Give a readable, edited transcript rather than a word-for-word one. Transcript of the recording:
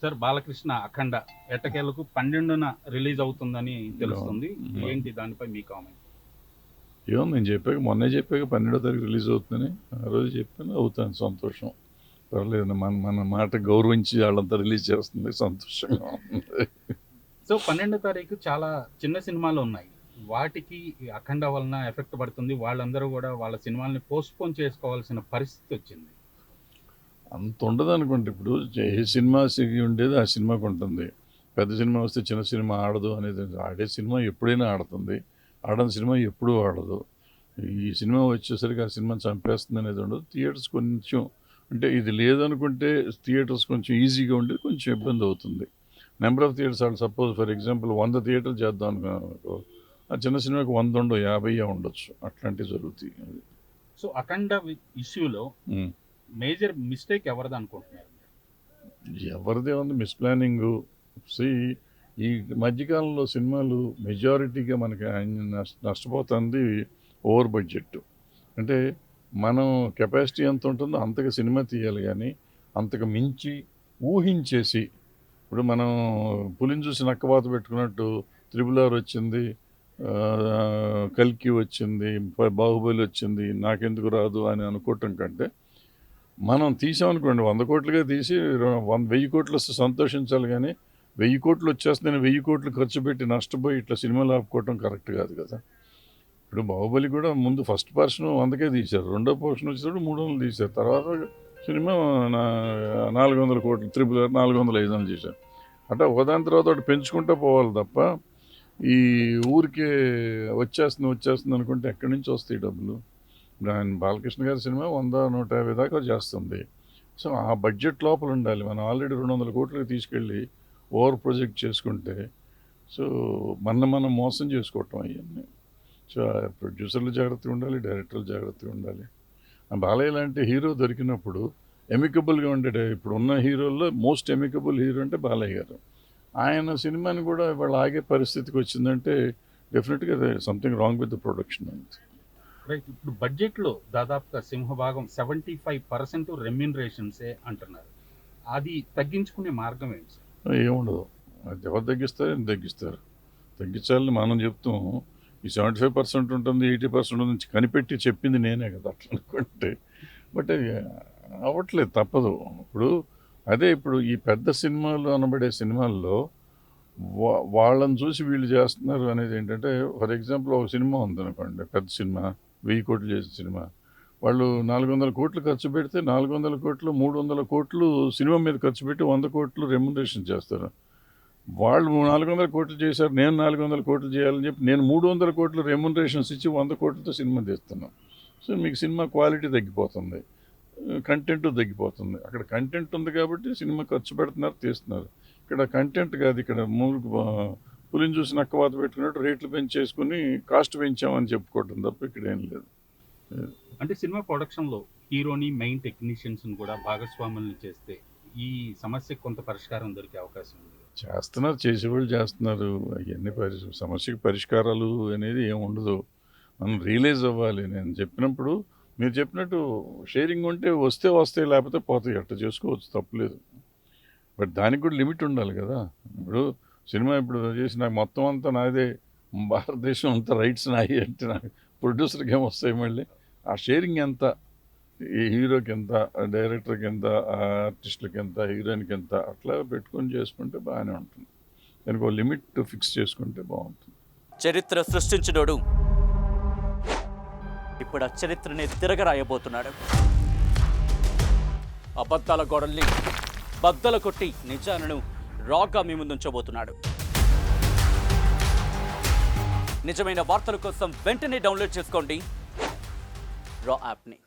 Sir Balakrishna అఖండ ఎట్టకేలకు 12న release అవుతుందని తెలుస్తుంది. ఏంటి దానిపై మీ కామెంట్? ఏమో నేను చెప్పాక మొన్నే చెప్పాక 12వ తారీఖు రిలీజ్ అవుతుందని. ఆ రోజు చెప్పాను, అవుతాను, సంతోషం, పర్లేదు. మన మాట గౌరవించి వాళ్ళంతా రిలీజ్ చేస్తుంది, సంతోషంగా ఉంది. సో 12వ తారీఖు చాలా చిన్న సినిమాలు ఉన్నాయి, వాటికి ఈ అఖండ వలన ఎఫెక్ట్ పడుతుంది. వాళ్ళందరూ కూడా వాళ్ళ సినిమాల్ని పోస్ట్పోన్ చేసుకోవాల్సిన పరిస్థితి వచ్చింది. అంత ఉండదు అనుకోండి. ఇప్పుడు ఏ సినిమా ఉండేది ఆ సినిమాకు ఉంటుంది. పెద్ద సినిమా వస్తే చిన్న సినిమా ఆడదు అనేది. ఆడే సినిమా ఎప్పుడైనా ఆడుతుంది, ఆడని సినిమా ఎప్పుడూ ఆడదు. ఈ సినిమా వచ్చేసరికి ఆ సినిమా చంపేస్తుంది అనేది ఉండదు. థియేటర్స్ కొంచెం అంటే ఇది లేదనుకుంటే థియేటర్స్ కొంచెం ఈజీగా ఉండేది, కొంచెం ఇబ్బంది అవుతుంది. నెంబర్ ఆఫ్ థియేటర్స్ వాళ్ళు సపోజ్ ఫర్ ఎగ్జాంపుల్ 100 థియేటర్లు చేద్దాం అనుకో, ఆ చిన్న సినిమాకి 100 ఉండవు, 50 ఉండొచ్చు. అట్లాంటివి జరుగుతాయి. సో అఖండ ఇష్యూలో మేజర్ మిస్టేక్ ఎవరిది అనుకుంటున్నారు? ఎవరిదే ఉంది మిస్ప్లానింగ్. ఈ మధ్యకాలంలో సినిమాలు మెజారిటీగా మనకి నష్టపోతుంది ఓవర్ బడ్జెట్. అంటే మనం కెపాసిటీ ఎంత ఉంటుందో అంతగా సినిమా తీయాలి, కానీ అంతకు మించి ఊహించేసి, ఇప్పుడు మనం పులిని చూసి నక్కవాత పెట్టుకున్నట్టు RRR వచ్చింది, కల్కి వచ్చింది, బాహుబలి వచ్చింది, నాకెందుకు రాదు అని అనుకోవటం కంటే, మనం తీసామనుకోండి 100 కోట్లుగా తీసి 1000 కోట్లు వస్తే సంతోషించాలి, కానీ 1000 కోట్లు వచ్చేస్తుందని 1000 కోట్లు ఖర్చు పెట్టి నష్టపోయి ఇట్లా సినిమాలు ఆపుకోవటం కరెక్ట్ కాదు కదా. ఇప్పుడు బాహుబలి కూడా ముందు ఫస్ట్ పోర్షన్ 100కే తీశారు, రెండో పోర్షన్ వచ్చేటప్పుడు 300 తీశారు, తర్వాత సినిమా 400 కోట్లు, RRR 400, 500 చేశారు. అట్లా ఒకదాని తర్వాత ఒకటి పెంచుకుంటూ పోవాలి తప్ప ఈ ఊరికే వచ్చేస్తుంది అనుకుంటే ఎక్కడి నుంచి వస్తాయి డబ్బులు. ఆయన బాలకృష్ణ గారి సినిమా 100, 150 దాకా చేస్తుంది. సో ఆ బడ్జెట్ లోపల ఉండాలి. మనం ఆల్రెడీ 200 కోట్లకి తీసుకెళ్ళి ఓవర్ ప్రొజెక్ట్ చేసుకుంటే, సో మనం మోసం చేసుకోవటం అవన్నీ. సో ప్రొడ్యూసర్లు జాగ్రత్తగా ఉండాలి, డైరెక్టర్లు జాగ్రత్తగా ఉండాలి. బాలయ్య లాంటి హీరో దొరికినప్పుడు ఎమికబుల్గా ఉండే, ఇప్పుడు ఉన్న హీరోల్లో మోస్ట్ ఎమికబుల్ హీరో అంటే బాలయ్య గారు. ఆయన సినిమాని కూడా ఇవాళ ఆగే పరిస్థితికి వచ్చిందంటే డెఫినెట్గా something wrong with the production. Right. ఇప్పుడు బడ్జెట్లో దాదాపుగా సింహభాగం 75% రెమ్యూనరేషన్సే అంటున్నారు. అది తగ్గించుకునే మార్గం ఏంటి సార్? ఏముండదు, అది ఎవరు తగ్గిస్తారు. తగ్గించాలని మనం చెప్తాం. ఈ 75% ఉంటుంది, 80% నుంచి కనిపెట్టి చెప్పింది నేనే కదా అట్లా అనుకుంటే. బట్ అవ్వట్లేదు, తప్పదు. ఇప్పుడు ఈ పెద్ద సినిమాలు అనబడే సినిమాల్లో వాళ్ళని చూసి వీళ్ళు చేస్తున్నారు అనేది ఏంటంటే, ఫర్ ఎగ్జాంపుల్ ఒక సినిమా ఉందనుకోండి, పెద్ద సినిమా 1000 కోట్లు చేసిన సినిమా, వాళ్ళు 400 కోట్లు ఖర్చు పెడితే 400 కోట్లు 300 కోట్లు సినిమా మీద ఖర్చు పెట్టి 100 కోట్లు రెమ్యునరేషన్ చేస్తారు. వాళ్ళు 400 కోట్లు చేశారు, నేను 400 కోట్లు చేయాలని చెప్పి నేను 300 కోట్లు రెమ్యునరేషన్స్ ఇచ్చి 100 కోట్లతో సినిమా తీస్తున్నాం. సో మీకు సినిమా క్వాలిటీ తగ్గిపోతుంది, కంటెంట్ తగ్గిపోతుంది. అక్కడ కంటెంట్ ఉంది కాబట్టి సినిమా ఖర్చు పెడుతున్నారు, తీస్తున్నారు. ఇక్కడ కంటెంట్ కాదు, ఇక్కడ పులిని చూసి నక్కవాత పెట్టుకున్నట్టు రేట్లు పెంచేసుకుని కాస్ట్ పెంచామని చెప్పుకోవటం తప్ప ఇక్కడ ఏం లేదు. అంటే సినిమా ప్రొడక్షన్లో హీరోని, మెయిన్ టెక్నీషియన్స్ని కూడా భాగస్వాముల్ని చేస్తే ఈ సమస్యకు కొంత పరిష్కారం దొరికే అవకాశం ఉంది. చేస్తున్నారు, చేసేవాళ్ళు చేస్తున్నారు. అవన్నీ సమస్యకి పరిష్కారాలు అనేది ఏమి ఉండదు. మనం రియలైజ్ అవ్వాలి. నేను చెప్పినప్పుడు మీరు చెప్పినట్టు షేరింగ్ ఉంటే వస్తాయి, లేకపోతే పోతాయి, అట్లా చేసుకోవచ్చు, తప్పులేదు. బట్ దానికి కూడా లిమిట్ ఉండాలి కదా. ఇప్పుడు సినిమా చేసి నాకు మొత్తం అంతా నాదే, భారతదేశం అంతా రైట్స్ నాయి అంటే నాకు ప్రొడ్యూసర్కి ఏమి వస్తాయి మళ్ళీ? ఆ షేరింగ్ ఎంత, ఈ హీరోకి ఎంత, డైరెక్టర్కి ఎంత, ఆర్టిస్టులకి ఎంత, హీరోయిన్కి ఎంత, అట్లా పెట్టుకొని చేసుకుంటే బాగానే ఉంటుంది. దానికి ఒక లిమిట్ ఫిక్స్ చేసుకుంటే బాగుంటుంది. చరిత్ర సృష్టించినోడు ఇప్పుడు ఆ చరిత్రని తిరగరాయబోతున్నాడు. అబద్ధాల గోడల్ని బద్దలు కొట్టి నిజాలను రాగా మీ ముందుంచబోతున్నాడు. నిజమైన వార్తల కోసం వెంటనే డౌన్లోడ్ చేసుకోండి రా యాప్ని.